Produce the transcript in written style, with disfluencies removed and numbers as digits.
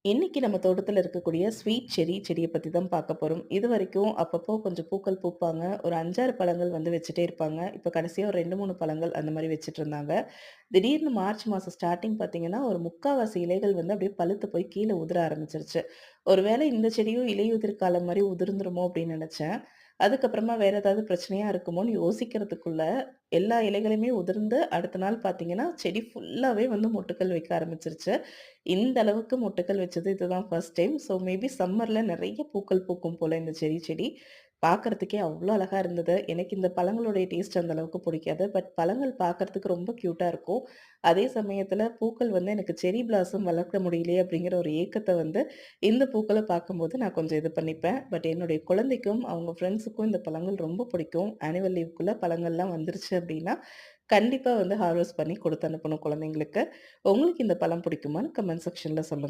இன்னைக்கு நம்ம தோட்டத்துல இருக்கக்கூடிய ஸ்வீட் செடிய பத்தி தான் பார்க்க போறோம். இதுவரைக்கும் அப்பப்போ கொஞ்சம் பூக்கள் பூப்பாங்க. ஒரு 5, 6 பழங்கள் வந்து வச்சுட்டே இருப்பாங்க. இப்ப கடைசியா ஒரு 2, 3 பழங்கள் அந்த மாரி வச்சுட்டு இருந்தாங்க. திடீர்னு மார்ச் மாசம் ஸ்டார்ட்டிங் பார்த்தீங்கன்னா, ஒரு 3/4 இலைகள் வந்து அப்படியே பழுத்து போய் கீழ உதிர ஆரம்பிச்சுருச்சு. ஒருவேளை இந்த செடியும் இலையுதிர் காலம் மாரி உதிர்ந்துருமோ அப்படின்னு நெனச்சேன். அதுக்கப்புறமா வேற ஏதாவது பிரச்சனையா இருக்குமோன்னு யோசிக்கிறதுக்குள்ள, எல்லா இலைகளுமே உதிர்ந்து அடுத்த நாள் பார்த்தீங்கன்னா, செடி ஃபுல்லாவே வந்து மொட்டுக்கள் வைக்க ஆரம்பிச்சுருச்சு. இந்த அளவுக்கு மொட்டுக்கள் வச்சது இதுதான் ஃபர்ஸ்ட் டைம். ஸோ மேபி சம்மர்ல நெறைய பூக்கள் பூக்கும் போல இந்த செடி. பார்க்கறதுக்கே அவ்ளோ அழகா இருந்தது. எனக்கு இந்த பழங்களுடைய டேஸ்ட் அந்த அளவுக்கு பிடிக்காது. பட் பழங்கள் பார்க்கறதுக்கு ரொம்ப கியூட்டா இருக்கும். அதே சமயத்தில பூக்கள் வந்து எனக்கு செர்ரி பிளாசம் வளர்க்க முடியலையே அப்படிங்கிற ஒரு ஏக்கத்த வந்து இந்த பூக்கள பார்க்கும்போது நான் கொஞ்சம் இது பண்ணிப்பேன். பட் என்னுடைய குழந்தைக்கும், அவங்க ஃப்ரெண்ட்ஸுக்கும் இந்த பழங்கள் ரொம்ப பிடிக்கும். ஆனுவல் லீவுக்குள்ள பழங்கள்லாம் வந்துருச்சு அப்படின்னா, கண்டிப்பா வந்து ஹார்வெஸ்ட் பண்ணி குடுத்து அனுப்பணும் குழந்தைங்களுக்கு. உங்களுக்கு இந்த பழம் பிடிக்குமான்னு கமெண்ட் செக்ஷன்ல சொல்லுங்க.